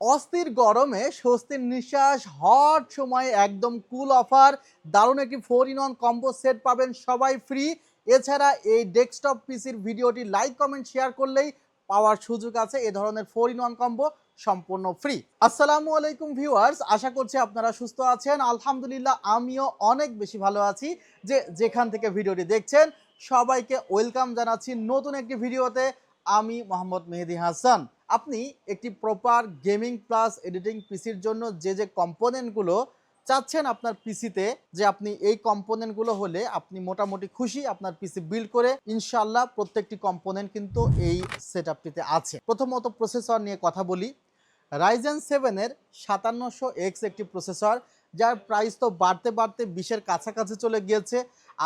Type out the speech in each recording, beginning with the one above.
অস্থির গরমে স্বস্তির নিঃশ্বাস, হট সময়ে একদম কুল অফার, দারুণ একটি 4-in-1 কম্বো সেট পাবেন সবাই ফ্রি। এছাড়া এই ডেস্কটপ পিসির ভিডিওটি লাইক, কমেন্ট, শেয়ার করলেই পাওয়ার সুযোগ আছে এ ধরনের 4-in-1 কম্বো সম্পূর্ণ ফ্রি। আসসালামু আলাইকুম ভিউয়ার্স, আশা করছি আপনারা সুস্থ আছেন। আলহামদুলিল্লাহ আমিও অনেক বেশি ভালো আছি। যেখান থেকে ভিডিওটি দেখছেন সবাইকে ওয়েলকাম জানাচ্ছি নতুন একটি ভিডিওতে। আমি মোহাম্মদ মেহেদি হাসান। আপনি একটি প্রপার গেমিং প্লাস এডিটিং পিসির জন্য যে কম্পোনেন্টগুলো চাচ্ছেন আপনার পিসিতে, যে আপনি এই কম্পোনেন্টগুলো হলে আপনি মোটামুটি খুশি আপনার পিসি বিল্ড করে। ইনশাল্লাহ প্রত্যেকটি কম্পোনেন্ট কিন্তু এই সেটআপটিতে আছে। প্রথমত প্রসেসর নিয়ে কথা বলি। রাইজেন 7-এর 5700X একটি প্রসেসর, যার প্রাইস তো বাড়তে বাড়তে 20-এর কাছাকাছি চলে গিয়েছে।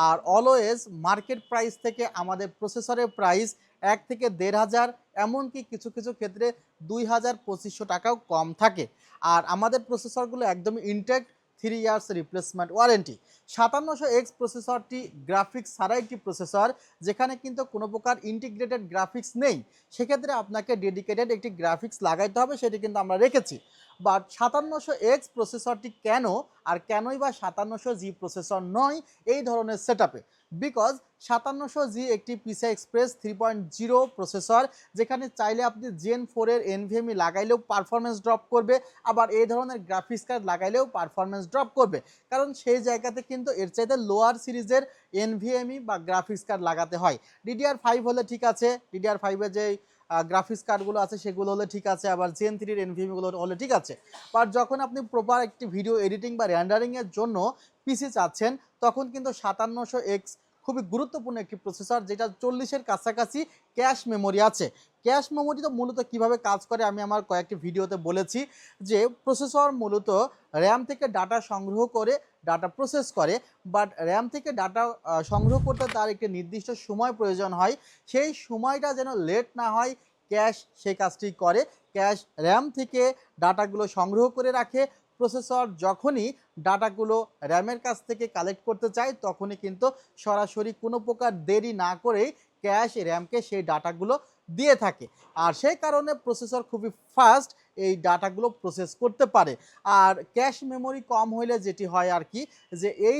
আর অলওয়েজ মার্কেট প্রাইস থেকে আমাদের প্রসেসরের প্রাইস 1 থেকে 1,500, এমনকি কিছু কিছু ক্ষেত্রে 2,000-2,500 টাকাও কম থাকে। আর আমাদের প্রসেসরগুলো একদমই intact, 3 years replacement warranty. 5700X প্রসেসরটি গ্রাফিক্স ছাড়া একটি প্রসেসর, যেখানে কিন্তু কোনো প্রকার ইন্টিগ্রেটেড গ্রাফিক্স নেই। সেক্ষেত্রে আপনাকে ডেডিকেটেড একটি গ্রাফিক্স লাগাইতে হবে, সেটি কিন্তু আমরা রেখেছি। বাট 5700X প্রসেসরটি কেন, আর কেনই বা 5700G প্রসেসর নয় এই ধরনের সেটআপে? বিকজ 5700G একটি PCI Express 3.0 প্রসেসর, যেখানে চাইলে আপনি Gen 4-এর NVMe লাগাইলেও পারফরমেন্স ড্রপ করবে, আবার এই ধরনের গ্রাফিক্স কার্ড লাগাইলেও পারফরমেন্স ড্রপ করবে। কারণ সেই জায়গাতে কিন্তু এর চাইতে লোয়ার সিরিজের NVMe বা গ্রাফিক্স কার্ড লাগাতে হয়। DDR5 হলে ঠিক আছে, DDR5-এর যে গ্রাফিক্স কার্ডগুলো আছে সেগুলো হলে ঠিক আছে, আবার Gen 3-এর NVMeগুলো হলে ঠিক আছে। বাট যখন আপনি প্রপার একটি ভিডিও এডিটিং বা রেন্ডারিংয়ের জন্য পিসি চাচ্ছেন, তখন কিন্তু 5700X খুবই গুরুত্বপূর্ণ একটি প্রসেসর, যেটা 40-এর কাছাকাছি ক্যাশ মেমোরি আছে। ক্যাশ মেমোরি তো মূলত কিভাবে কাজ করে আমি আমার কয়েকটি ভিডিওতে বলেছি, যে প্রসেসর মূলত র্যাম থেকে ডাটা সংগ্রহ করে ডাটা প্রসেস করে। বাট র্যাম থেকে ডাটা সংগ্রহ করতে তার একটি নির্দিষ্ট সময় প্রয়োজন হয়। সেই সময়টা যেন লেট না হয়, ক্যাশ সেই কাজটি করে। ক্যাশ র্যাম থেকে ডাটাগুলো সংগ্রহ করে রাখে। প্রসেসর যখনই ডাটাগুলো র্যামের কাছ থেকে কালেক্ট করতে চায়, তখনই কিন্তু সরাসরি কোনো প্রকার দেরি না করেই ক্যাশ র্যামকে সেই ডাটাগুলো দিয়ে থাকে। আর সেই কারণে প্রসেসর খুবই ফাস্ট এই ডাটাগুলো প্রসেস করতে পারে। আর ক্যাশ মেমোরি কম হইলে যেটি হয় আর কি, যে এই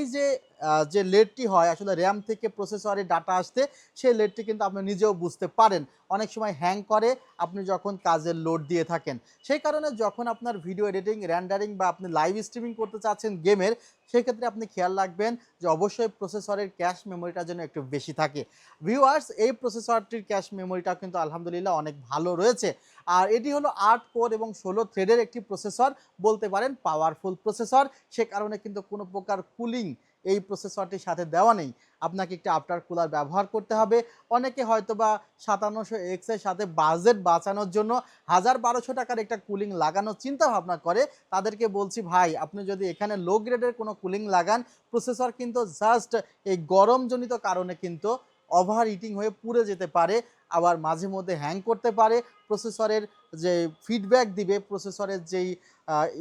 যে লেটটি হয় আসলে র্যাম থেকে প্রসেসরে ডাটা আসতে, সেই লেটটি কিন্তু আপনি নিজেও বুঝতে পারেন। অনেক সময় হ্যাং করে আপনি যখন কাজের লোড দিয়ে থাকেন। সেই কারণে যখন আপনার ভিডিও এডিটিং, রেন্ডারিং বা আপনি লাইভ স্ট্রিমিং করতে চাচ্ছেন গেমের, সেক্ষেত্রে আপনি খেয়াল রাখবেন যে অবশ্যই প্রসেসরের ক্যাশ মেমোরিটা যেন একটু বেশি থাকে। ভিউয়ার্স, এই প্রসেসরটির ক্যাশ মেমোরিটা কিন্তু আলহামদুলিল্লাহ অনেক ভালো রয়েছে। আর এটি হলো 8 কোর এবং 16 থ্রেডের একটি প্রসেসর, বলতে পারেন পাওয়ারফুল প্রসেসর। সে কারণে কিন্তু কোনো প্রকার কুলিং এই প্রসেসরটির সাথে দেওয়া নেই, আপনাকে একটি আফটার কুলার ব্যবহার করতে হবে। অনেকে হয়তোবা 5700X এর সাথে বাজেট বাঁচানোর জন্য 1,000-1,200 টাকার একটা কুলিং লাগানোর চিন্তা ভাবনা করে। তাদেরকে বলছি, ভাই আপনি যদি এখানে লো গ্রেডের কোনো কুলিং লাগান, প্রসেসর কিন্তু জাস্ট এই গরমজনিত কারণে কিন্তু ওভার হিটিং হয়ে পুড়ে যেতে পারে, আবার মাঝে মধ্যে হ্যাং করতে পারে। প্রসেসরের যে ফিডব্যাক দিবে, প্রসেসরের যেই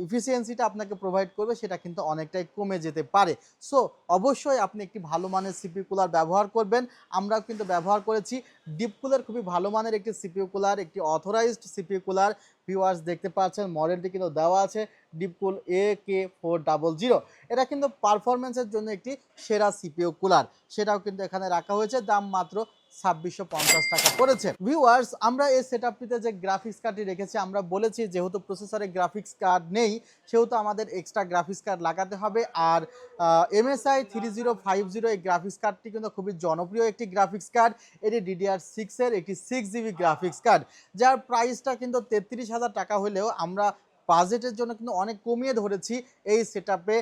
এফিসিয়েন্সিটা আপনাকে প্রোভাইড করবে, সেটা কিন্তু অনেকটাই কমে যেতে পারে। সো অবশ্যই আপনি একটি ভালো মানের সিপিইউ কুলার ব্যবহার করবেন। আমরাও কিন্তু ব্যবহার করেছি ডিপকুলের খুবই ভালো মানের একটি সিপিইউ কুলার, একটি অথরাইজড সিপিইউ কুলার। ভিউয়ার্স দেখতে পাচ্ছেন মডেলটি কিন্তু দেওয়া আছে ডিপকুল AK400। এটা কিন্তু পারফরমেন্সের জন্য একটি সেরা সিপিইউ কুলার, সেটাও কিন্তু এখানে রাখা হয়েছে। দাম মাত্র 2,650 টাকা পড়েছে। ভিউয়ার্স, আমরা এই সেটআপটিতে যে গ্রাফিক্স কার্ডটি রেখেছি, আমরা বলেছি যেহেতু প্রসেসরে গ্রাফিক্স কার্ড নেই, সেহেতু আমাদের এক্সট্রা গ্রাফিক্স কার্ড লাগাতে হবে। আর MSI 3050 এই গ্রাফিক্স কার্ডটি কিন্তু খুবই জনপ্রিয় একটি গ্রাফিক্স কার্ড। এটি DDR6-এর একটি 6GB গ্রাফিক্স কার্ড, যার প্রাইসটা কিন্তু 33,000 টাকা হলেও আমরা বাজেটের জন্য কিন্তু অনেক কমিয়ে ধরেছি এই সেটআপে।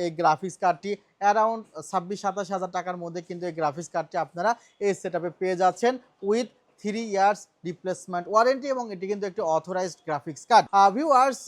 এই গ্রাফিক্স কার্ডটি অ্যারাউন্ড 26-27 হাজার টাকার মধ্যে কিন্তু এই গ্রাফিক্স কার্ডটি আপনারা এই সেটআপে পেয়ে যাচ্ছেন উইথ 3 ইয়ার্স রিপ্লেসমেন্ট ওয়ারেন্টি, এবং এটি কিন্তু একটি অথরাইজড গ্রাফিক্স কার্ড। ভিউয়ার্স,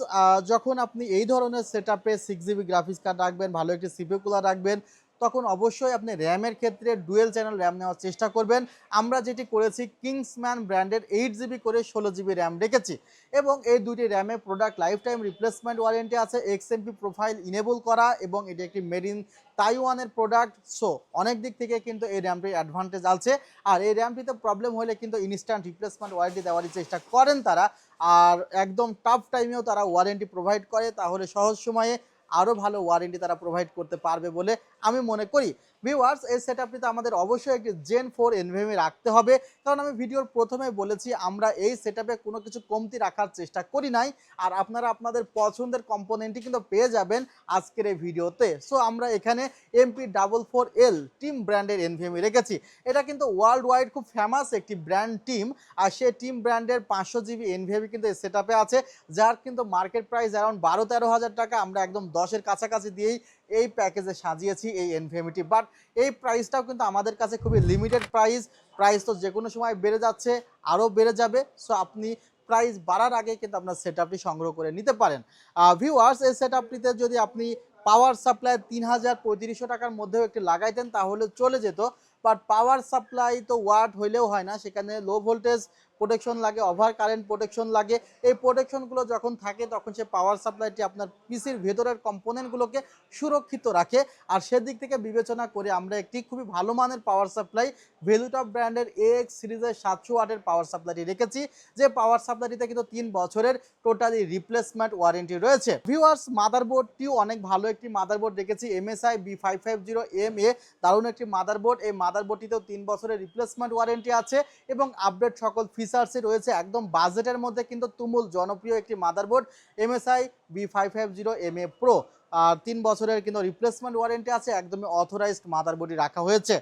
যখন আপনি এই ধরনের সেটআপে 6GB গ্রাফিক্স কার্ড রাখবেন, ভালো একটি সিপিইউ কুলার রাখবেন, তখন অবশ্যই আপনি র্যামের ক্ষেত্রে ডুয়েল চ্যানেল র্যাম নেওয়ার চেষ্টা করবেন। আমরা যেটি করেছি কিংসম্যান ব্র্যান্ডের 8GB করে 16GB র্যাম রেখেছি এবং এই দুটি র্যামে product life time replacement warranty আছে, XMP প্রোফাইল ইনেবল করা এবং এটি একটি মেড ইন তাইওয়ানের প্রোডাক্ট। সো অনেক দিক থেকে কিন্তু এই র্যামটির অ্যাডভান্টেজ আছে। আর এই র্যামটিতে প্রবলেম হলে কিন্তু ইনস্ট্যান্ট রিপ্লেসমেন্ট ওয়ারেন্টি দেওয়ারই চেষ্টা করেন তারা। আর একদম টাফ টাইমেও তারা ওয়ারেন্টি প্রোভাইড করে, তাহলে সহজ সময়ে আরও ভালো ওয়ারেন্টি তারা প্রোভাইড করতে পারবে বলে আমি মনে করি। ভিউয়ার্স, এই সেটআপটিতে আমাদের অবশ্যই একটি Gen 4 NVMe রাখতে হবে, কারণ আমি ভিডিওর প্রথমে বলেছি আমরা এই সেটআপে কোনো কিছু কমতি রাখার চেষ্টা করি নাই। আর আপনারা আপনাদের পছন্দের কম্পোনেন্টই কিন্তু পেয়ে যাবেন আজকের এই ভিডিওতে। সো আমরা এখানে MP44L টিম ব্র্যান্ডের NVMe রেখেছি। এটা কিন্তু ওয়ার্ল্ড ওয়াইড খুব ফেমাস একটি ব্র্যান্ড টিম, আর সেই টিম ব্র্যান্ডের 500GB NVMe কিন্তু এই সেটআপে আছে, যার কিন্তু মার্কেট প্রাইস অ্যারাউন্ড 12-13 হাজার টাকা। আমরা একদম 10-এর কাছাকাছি দিয়েই এই প্যাকেজে সাজিয়েছি এই NVMeটি, বাট এই প্রাইসটাও কিন্তু আমাদের কাছে খুবই লিমিটেড প্রাইস তো যে কোনো সময় বেড়ে যাচ্ছে, আরও বেড়ে যাবে। সো আপনি প্রাইস বাড়ার আগে কিন্তু আপনার সেটআপটি সংগ্রহ করে নিতে পারেন। ভিউয়ার্স, এই সেটআপটিতে যদি আপনি পাওয়ার সাপ্লাই 3000-3500 টাকার মধ্যেও একটি লাগাইতেন তাহলে চলে যেত, বাট পাওয়ার সাপ্লাই তো ওয়াট হইলেও হয় না, সেখানে লো ভোল্টেজ প্রোটেকশন লাগে, ওভার কারেন্ট প্রোটেকশন লাগে। এই প্রোটেকশনগুলো যখন থাকে তখন সে পাওয়ার সাপ্লাইটি আপনার পিসির ভেতরের কম্পোনেন্টগুলোকে সুরক্ষিত রাখে। আর সেদিক থেকে বিবেচনা করে আমরা একটি খুবই ভালো মানের পাওয়ার সাপ্লাই ভ্যালুটপ ব্র্যান্ডের AX সিরিজের 700 ওয়াটের পাওয়ার সাপ্লাইটি রেখেছি, যে পাওয়ার সাপ্লাইটিতে কিন্তু 3 বছরের টোটালি রিপ্লেসমেন্ট ওয়ারেন্টি রয়েছে। ভিউয়ার্স, মাদারবোর্ডটিও অনেক ভালো একটি মাদারবোর্ড রেখেছি, MSI B550MA, দারুণ একটি মাদারবোর্ড। এই মাদারবোর্ডটিতেও 3 বছরের রিপ্লেসমেন্ট ওয়ারেন্টি আছে এবং আপডেট সকল ফিচার্সই রয়েছে। একদম বাজেটের মধ্যে কিন্তু তুমুল জনপ্রিয় একটি মাদারবোর্ড MSI B550MA Pro। আর 3 বছরের কিন্তু রিপ্লেসমেন্ট ওয়ারেন্টি আছে, একদমই অথরাইজড মাদারবোর্ডই রাখা হয়েছে।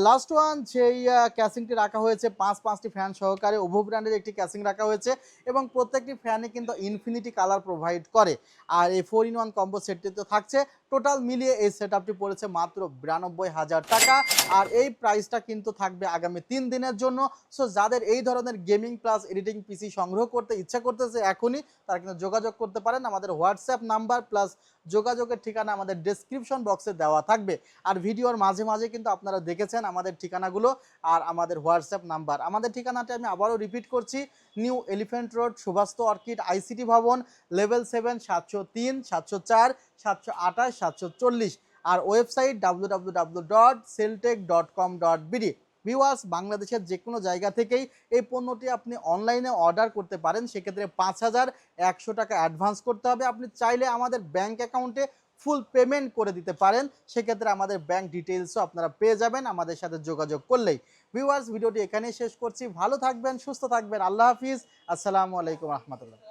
লাস্ট ওয়ান যেই ক্যাসিংটি রাখা হয়েছে 5টি ফ্যান সহকারে ওভো ব্র্যান্ডের একটি ক্যাসিং রাখা হয়েছে এবং প্রত্যেকটি ফ্যানে কিন্তু ইনফিনিটি কালার প্রোভাইড করে। আর এই 4-in-1 কম্বো সেটটিতে থাকছে। টোটাল মিলিয়ে এই সেটআপটি পড়েছে মাত্র 92,000 টাকা। আর এই প্রাইসটা কিন্তু থাকবে আগামী 3 দিনের জন্য। সো যাদের এই ধরনের গেমিং প্লাস এডিটিং পিসি সংগ্রহ করতে ইচ্ছা করতেছে এখনই, তারা কিন্তু যোগাযোগ করতে পারেন। আমাদের হোয়াটসঅ্যাপ নাম্বার প্লাস যোগাযোগের ঠিকানা আমাদের ডেসক্রিপশন বক্সে দেওয়া থাকবে। আর ভিডিওর মাঝে মাঝে কিন্তু আপনারা দেখেছেন আমাদের ঠিকানাগুলো আর আমাদের হোয়াটসঅ্যাপ নাম্বার। আমাদের ঠিকানাটা আমি আবারও রিপিট করছি, new elephant road, সুভাস্ত orchid ICT ভবন, লেভেল 7, 703, 704, 728, 740। আর ওয়েবসাইট www.celltech.com.bd। ভিউয়ার্স, বাংলাদেশের যে কোনো জায়গা থেকেই এই পণ্যটি আপনি অনলাইনে অর্ডার করতে পারেন, সেক্ষেত্রে 5100 টাকা অ্যাডভান্স করতে হবে। আপনি চাইলে আমাদের ব্যাংক অ্যাকাউন্টে ফুল পেমেন্ট করে দিতে পারেন, সেক্ষেত্রে আমাদের ব্যাংক ডিটেইলসও আপনারা পেয়ে যাবেন আমাদের সাথে যোগাযোগ করলেই। ভিউয়ার্স, ভিডিওটি এখানেই শেষ করছি। ভালো থাকবেন, সুস্থ থাকবেন। আল্লাহ হাফিজ। আসসালামু আলাইকুম রহমতুল্লাহ।